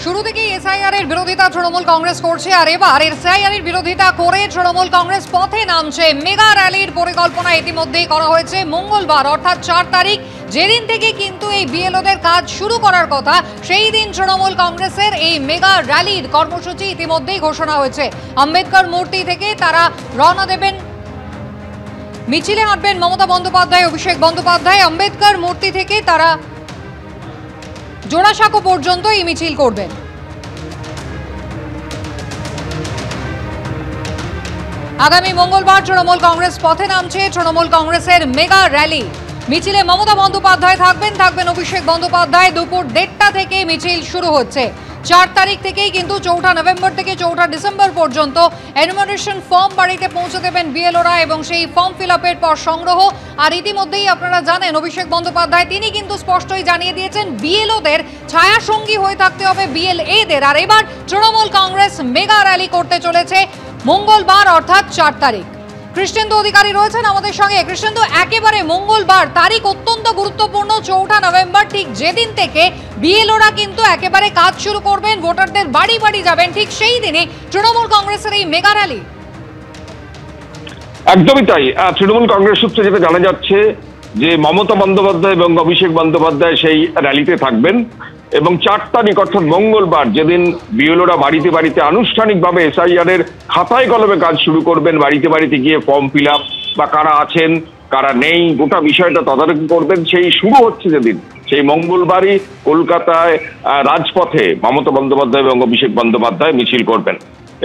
শুরু থেকেই এসআইআর এর বিরোধিতা তৃণমূল কংগ্রেস করছে, আর এবার এসআইআর এর বিরোধিতা করে তৃণমূল কংগ্রেস পথে নামছে। মেগা র্যালির পরিকল্পনা ইতিমধ্যেই করা হয়েছে। মঙ্গলবার অর্থাৎ 4 তারিখ, যেদিন থেকে কিন্তু এই বিএলওদের কাজ শুরু করার কথা, সেই দিন তৃণমূল কংগ্রেসের এই মেগা র্যালির কর্মসূচি ইতিমধ্যেই ঘোষণা হয়েছে। আম্বেদকর মূর্তি থেকে তারা রওনা দেবেন, মিছিলে হাঁটবেন মমতা বন্দ্যোপাধ্যায়, অভিষেক বন্দ্যোপাধ্যায়। আম্বেদকর মূর্তি থেকে তারা জোড়াসাঁকো পর্যন্ত এই মিছিল করবেন। আগামী মঙ্গলবার তৃণমূল কংগ্রেস পথে নামছে। তৃণমূল কংগ্রেসের মেগা র্যালি মিছিলে মমতা বন্দ্যোপাধ্যায় থাকবেন অভিষেক বন্দ্যোপাধ্যায়। দুপুর 1:30টা থেকে মিছিল শুরু হচ্ছে। 4 তারিখ থেকেই কিন্তু 4 নভেম্বর থেকে 4 ডিসেম্বর পর্যন্ত এনুমারেশন ফর্ম বাড়িতে পৌঁছে দেবেন বিএলওরা, এবং সেই ফর্ম ফিল আপের পর সংগ্রহ। আর ইতিমধ্যেই আপনারা জানেন অভিষেক বন্দ্যোপাধ্যায় তিনি কিন্তু স্পষ্টই জানিয়ে দিয়েছেন বিএলওদের ছায়া সঙ্গী হয়ে থাকতে হবে বিএলএদের। আর এবার তৃণমূল কংগ্রেস মেগা র্যালি করতে চলেছে মঙ্গলবার অর্থাৎ 4 তারিখ। কৃষ্ণেন্দু অধিকারী রয়েছেন আমাদের সঙ্গে। কৃষ্ণেন্দু, একেবারে মঙ্গলবার তারিখ অত্যন্ত গুরুত্বপূর্ণ, 4 নভেম্বর, ঠিক যেদিন থেকে বিএলওরা কিন্তু একেবারে কাজ শুরু করবেন, ভোটারদের বাড়ি বাড়ি যাবেন, ঠিক সেই দিনে তৃণমূল কংগ্রেসের এই মেগা র্যালি। একদমই তাই। তৃণমূল কংগ্রেস সূত্রে যেটা জানা যাচ্ছে যে মমতা বন্দ্যোপাধ্যায় এবং অভিষেক বন্দ্যোপাধ্যায় সেই র্যালিতে থাকবেন, এবং 4 তারিখ অর্থাৎ মঙ্গলবার যেদিন বিএলওরা বাড়িতে বাড়িতে আনুষ্ঠানিকভাবে এসআইআর এর খাতায় কলমে কাজ শুরু করবেন, বাড়িতে বাড়িতে গিয়ে ফর্ম ফিল আপ বা কারা আছেন কারা নেই গোটা বিষয়টা তদারকি করবেন, সেই শুরু হচ্ছে যেদিন, সেই মঙ্গলবারই কলকাতায় রাজপথে মমতা বন্দ্যোপাধ্যায় এবং অভিষেক বন্দ্যোপাধ্যায় মিছিল করবেন।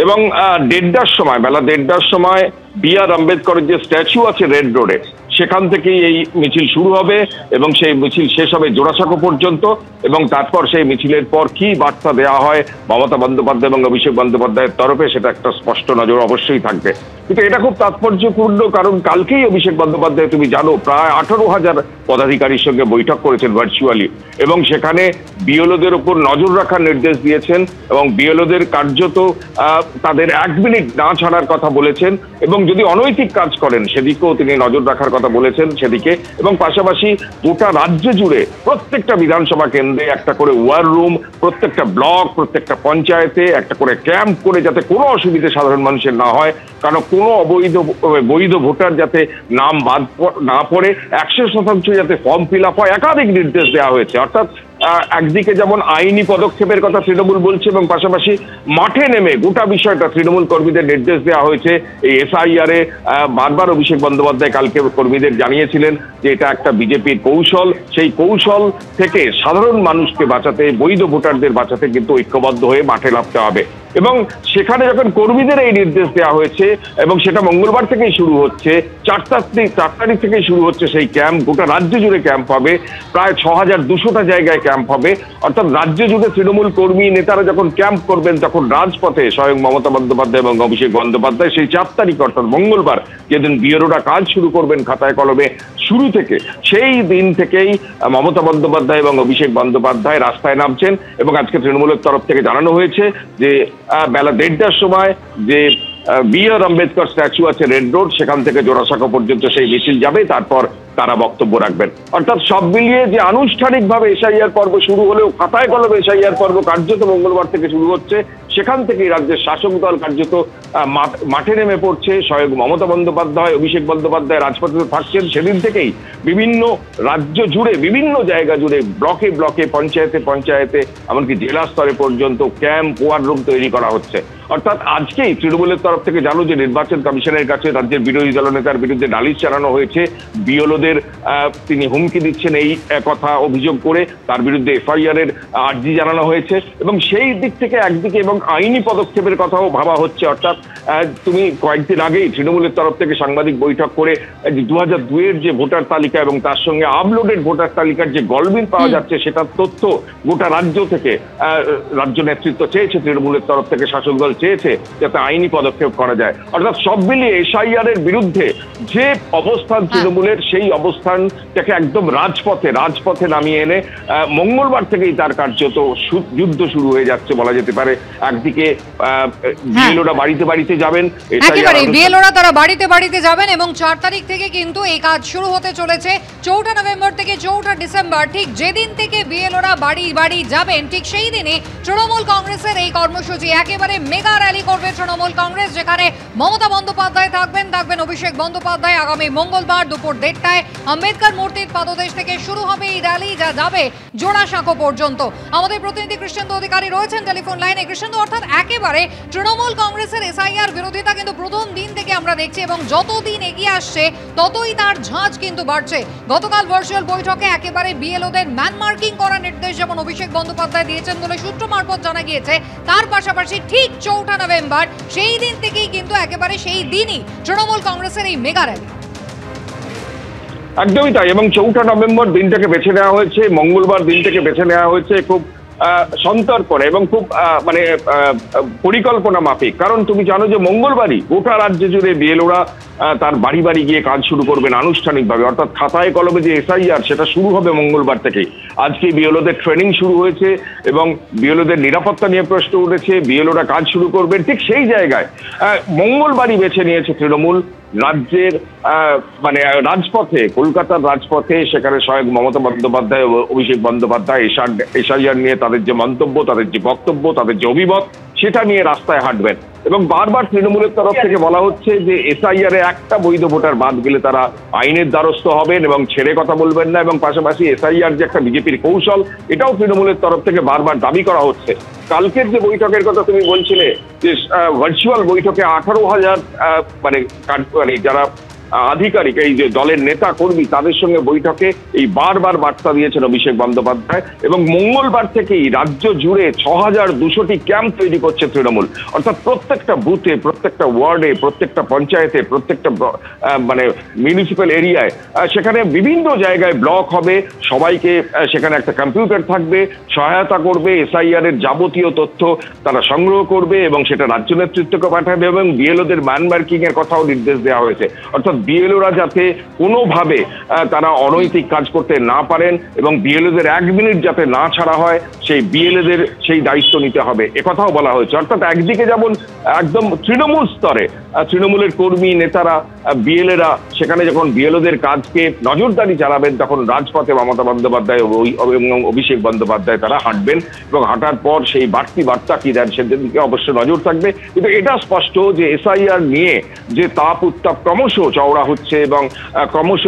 এবং 1:30টার সময়, বেলা 1:30টার সময় বি.আর. আম্বেদকরের যে স্ট্যাচু আছে রেড রোডে, সেখান থেকেই এই মিছিল শুরু হবে এবং সেই মিছিল শেষ হবে জোড়াসাঁকো পর্যন্ত। এবং তারপর সেই মিছিলের পর কি বার্তা দেওয়া হয় মমতা বন্দ্যোপাধ্যায় এবং অভিষেক বন্দ্যোপাধ্যায়ের তরফে, সেটা একটা স্পষ্ট নজর অবশ্যই থাকবে। কিন্তু এটা খুব তাৎপর্যপূর্ণ, কারণ কালকেই অভিষেক বন্দ্যোপাধ্যায়, তুমি জানো, প্রায় 18,000 পদাধিকারীর সঙ্গে বৈঠক করেছেন ভার্চুয়ালি, এবং সেখানে বিএলওদের উপর নজর রাখার নির্দেশ দিয়েছেন এবং বিএলওদের কার্যত তাদের 1 মিনিট না ছাড়ার কথা বলেছেন, এবং যদি অনৈতিক কাজ করেন সেদিকেও তিনি নজর রাখার কথা বলেছেন সেদিকে। এবং পাশাপাশি গোটা রাজ্য জুড়ে প্রত্যেকটা বিধানসভা কেন্দ্রে একটা করে ওয়ার রুম, প্রত্যেকটা ব্লক, প্রত্যেকটা পঞ্চায়েতে একটা করে ক্যাম্প করে, যাতে কোনো অসুবিধে সাধারণ মানুষের না হয়, কারণ কোনো বৈধ ভোটার যাতে নাম বাদ না পড়ে, 100% যাতে ফর্ম ফিল আপ হয়, একাধিক নির্দেশ দেওয়া হয়েছে। অর্থাৎ একদিকে যেমন আইনি পদক্ষেপের কথা তৃণমূল বলছে, এবং পাশাপাশি মাঠে নেমে গোটা বিষয়টা তৃণমূল কর্মীদের নির্দেশ দেওয়া হয়েছে। এই এসআইআর এ বারবার অভিষেক বন্দ্যোপাধ্যায় কালকে কর্মীদের জানিয়েছিলেন যে এটা একটা বিজেপির কৌশল, সেই কৌশল থেকে সাধারণ মানুষকে বাঁচাতে, বৈধ ভোটারদের বাঁচাতে কিন্তু ঐক্যবদ্ধ হয়ে মাঠে নামতে হবে। এবং সেখানে যখন কর্মীদের এই নির্দেশ দেওয়া হয়েছে, এবং সেটা মঙ্গলবার থেকেই শুরু হচ্ছে, 4 তারিখ থেকেই শুরু হচ্ছে সেই ক্যাম্প, গোটা রাজ্য জুড়ে ক্যাম্প হবে, প্রায় 6,200টা জায়গায় ক্যাম্প হবে। অর্থাৎ রাজ্য জুড়ে তৃণমূল কর্মী নেতারা যখন ক্যাম্প করবেন, তখন রাজপথে স্বয়ং মমতা বন্দ্যোপাধ্যায় এবং অভিষেক বন্দ্যোপাধ্যায় সেই 4 তারিখ অর্থাৎ মঙ্গলবার যেদিন বিএলওরা কাজ শুরু করবেন খাতায় কলমে, শুরু থেকে সেই দিন থেকেই মমতা বন্দ্যোপাধ্যায় এবং অভিষেক বন্দ্যোপাধ্যায় রাস্তায় নামছেন। এবং আজকে তৃণমূলের তরফ থেকে জানানো হয়েছে যে বেলা 1:30টার সময় যে বি.আর. আম্বেদকর স্ট্যাচু আছে রেড রোড, সেখান থেকে জোড়াসাঁকো পর্যন্ত সেই মিছিল যাবে, তারপর তারা বক্তব্য রাখবেন। অর্থাৎ সব মিলিয়ে যে আনুষ্ঠানিকভাবে এসআইআর পর্ব শুরু হলেও খাতায় কলমে এসআইআর পর্ব কার্যত মঙ্গলবার থেকে শুরু হচ্ছে, সেখান থেকেই রাজ্যের শাসক দল কার্যত মাঠে নেমে পড়ছে। স্বয়ং মমতা বন্দ্যোপাধ্যায়, অভিষেক বন্দ্যোপাধ্যায় রাজপথে থাকছেন। সেদিন থেকেই বিভিন্ন রাজ্য জুড়ে, বিভিন্ন জায়গা জুড়ে, ব্লকে ব্লকে, পঞ্চায়েতে পঞ্চায়েতে, এমনকি জেলা স্তরে পর্যন্ত ক্যাম্প, ওয়ার রুম তৈরি করা হচ্ছে। অর্থাৎ আজকেই তৃণমূলের তরফ থেকে জানো যে নির্বাচন কমিশনের কাছে রাজ্যের বিরোধী দলনেতার বিরুদ্ধে নালিশ জানানো হয়েছে। বিএলওদের তিনি হুমকি দিচ্ছেন এই কথা অভিযোগ করে তার বিরুদ্ধে এফআইআর এর আর্জি জানানো হয়েছে, এবং সেই দিক থেকে একদিকে এবং আইনি পদক্ষেপের কথাও ভাবা হচ্ছে। অর্থাৎ তুমি কয়েকদিন আগেই তৃণমূলের তরফ থেকে সাংবাদিক বৈঠক করে 2002-এর যে ভোটার তালিকা এবং তার সঙ্গে আপলোডেড ভোটার তালিকার যে গলমিল পাওয়া যাচ্ছে, সেটার তথ্য গোটা রাজ্য থেকে রাজ্য নেতৃত্ব চেয়েছে, তৃণমূলের তরফ থেকে শাসক দল চেয়েছে যাতে আইনি পদক্ষেপ করা যায়। অর্থাৎ সব মিলিয়ে এসআইআর এর বিরুদ্ধে যে অবস্থান তৃণমূলের, সেই অবস্থানটাকে একদম রাজপথে নামিয়ে এনে মঙ্গলবার থেকেই তার কার্যত যুদ্ধ শুরু হয়ে যাচ্ছে বলা যেতে পারে। একদিকে বিএলওরা বাড়িতে বাড়িতে যাবেন, একেবারে বিএলওরা তারা বাড়িতে বাড়িতে যাবেন এবং 4 তারিখ থেকে কিন্তু এই কাজ শুরু হতে চলেছে। 4 নভেম্বর থেকে 4 ডিসেম্বর, ঠিক যেদিন থেকে বিএলওরা বাড়ি বাড়ি যাবেন ঠিক সেই দিনই তৃণমূল কংগ্রেসের এই কর্মসূচি, একেবারে মেগা র্যালি করবে তৃণমূল কংগ্রেস, যেখানে মমতা বন্দ্যোপাধ্যায় থাকবেন অভিষেক বন্দ্যোপাধ্যায়। আগামী মঙ্গলবার দুপুর 1টায় আম্বেদকর মূর্তির পাদদেশ থেকে শুরু হবে এই র্যালি, যা যাবে জোড়াসাঁকো পর্যন্ত। আমাদের প্রতিনিধি কৃষ্ণেন্দু অধিকারী রয়েছেন টেলিফোন লাইনে। কৃষ্ণেন্দু, অর্থাৎ একেবারে তৃণমূল কংগ্রেসের এসআইআর বিরোধিতা কিন্তু প্রথম দিন থেকে আমরা দেখছি এবং যতদিন এগিয়ে আসছে ততই তার ঝাঁজ কিন্তু বাড়ছে। গতকাল ভার্চুয়াল বৈঠকে একেবারে বিএলওদের ম্যান মার্কিং করার নির্দেশ যেমন অভিষেক বন্দ্যোপাধ্যায় দিয়েছেন বলে সূত্র মারফত জানা গিয়েছে, তার পাশাপাশি ঠিক 4 নভেম্বর সেই দিন থেকেই কিন্তু একেবারে সেই দিনই তৃণমূল কংগ্রেসের এই মেগা র্যালি। একদমই তাই, এবং 4 নভেম্বর দিনটাকে বেছে নেওয়া হয়েছে, মঙ্গলবার দিনটাকে বেছে নেওয়া হয়েছে খুব সন্তর্পণে এবং খুব মানে পরিকল্পনা মাফিক। কারণ তুমি জানো যে মঙ্গলবারই গোটা রাজ্য জুড়ে বিএলওরা তার বাড়ি বাড়ি গিয়ে কাজ শুরু করবেন আনুষ্ঠানিকভাবে, অর্থাৎ খাতায় কলমে যে এসআইআর সেটা শুরু হবে মঙ্গলবার থেকে। আজকে বিএলওদের ট্রেনিং শুরু হয়েছে এবং বিএলওদের নিরাপত্তা নিয়ে প্রশ্ন উঠেছে, বিএলওরা কাজ শুরু করবেন। ঠিক সেই জায়গায় মঙ্গলবারই বেছে নিয়েছে তৃণমূল রাজ্যের মানে রাজপথে, কলকাতার রাজপথে, সেখানে স্বয়ং মমতা বন্দ্যোপাধ্যায়, অভিষেক বন্দ্যোপাধ্যায় এসআইআর নিয়ে তাদের যে মন্তব্য, তাদের যে বক্তব্য, তাদের যে অভিমত, সেটা নিয়ে রাস্তায় হাঁটবেন। এবং বারবার তৃণমূলের তরফ থেকে বলা হচ্ছে যে এসআইআর একটা বৈধ ভোটার বাদ গেলে তারা আইনের দ্বারস্থ হবেন এবং ছেড়ে কথা বলবেন না, এবং পাশাপাশি এসআইআর যে একটা বিজেপির কৌশল, এটাও তৃণমূলের তরফ থেকে বারবার দাবি করা হচ্ছে। কালকের যে বৈঠকের কথা তুমি বলছিলে, যে ভার্চুয়াল বৈঠকে 18,000 মানে যারা আধিকারিক, এই যে দলের নেতা কর্মী, তাদের সঙ্গে বৈঠকে এই বারবার বার্তা দিয়েছেন অভিষেক বন্দ্যোপাধ্যায়। এবং মঙ্গলবার থেকেই রাজ্য জুড়ে 6,200টি ক্যাম্প তৈরি করছে তৃণমূল, অর্থাৎ প্রত্যেকটা বুথে, প্রত্যেকটা ওয়ার্ডে, প্রত্যেকটা পঞ্চায়েতে, প্রত্যেকটা মানে মিউনিসিপ্যাল এরিয়ায়, সেখানে বিভিন্ন জায়গায় ব্লক হবে, সবাইকে সেখানে একটা কম্পিউটার থাকবে, সহায়তা করবে, এসআইআর এর যাবতীয় তথ্য তারা সংগ্রহ করবে এবং সেটা রাজ্য নেতৃত্বকে পাঠাবে। এবং বিএলওদের ম্যান মার্কিং এর কথাও নির্দেশ দেওয়া হয়েছে, অর্থাৎ বিএলওরা যাতে কোনোভাবে তারা অনৈতিক কাজ করতে না পারেন এবং বিএলওদের 1 মিনিট যাতে না ছাড়া হয়, সেই বিএলওদের সেই দায়িত্ব নিতে হবে, একথাও বলা হয়েছে। অর্থাৎ একদিকে যেমন একদম তৃণমূল স্তরে তৃণমূলের কর্মী নেতারা, বিএলএরা সেখানে যখন বিএলওদের কাজকে নজরদারি চালাবেন, তখন রাজপথে মমতা বন্দ্যোপাধ্যায় এবং অভিষেক বন্দ্যোপাধ্যায় তারা হাঁটবেন এবং হাঁটার পর সেই বাড়তি বার্তা কি দেন সেদিকে অবশ্য নজর থাকবে। কিন্তু এটা স্পষ্ট যে এসআইআর নিয়ে যে তাপ উত্তাপ ক্রমশ চওড়া হচ্ছে এবং ক্রমশ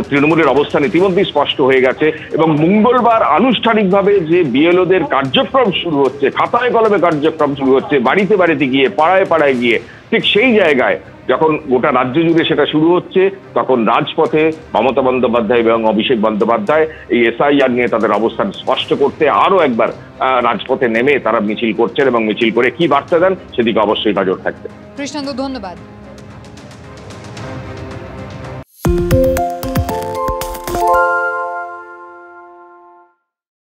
তৃণমূলের অবস্থান ইতিমধ্যেই স্পষ্ট হয়ে গেছে। এবং মঙ্গলবার আনুষ্ঠানিকভাবে যে বিএলওদের কার্যক্রম শুরু হচ্ছে, খাতায় কলমে কার্যক্রম শুরু হচ্ছে, বাড়িতে বাড়িতে গিয়ে, পাড়ায় পাড়ায় গিয়ে, ঠিক সেই জায়গায় যখন গোটা রাজ্য জুড়ে সেটা শুরু হচ্ছে, তখন রাজপথে মমতা বন্দ্যোপাধ্যায় এবং অভিষেক বন্দ্যোপাধ্যায় এই এসআইআর নিয়ে তাদের অবস্থান স্পষ্ট করতে আরো একবার রাজপথে নেমে তারা মিছিল করছেন এবং মিছিল করে কি বার্তা দেন সেদিকে অবশ্যই নজর থাকবে। কৃষ্ণেন্দু, ধন্যবাদ।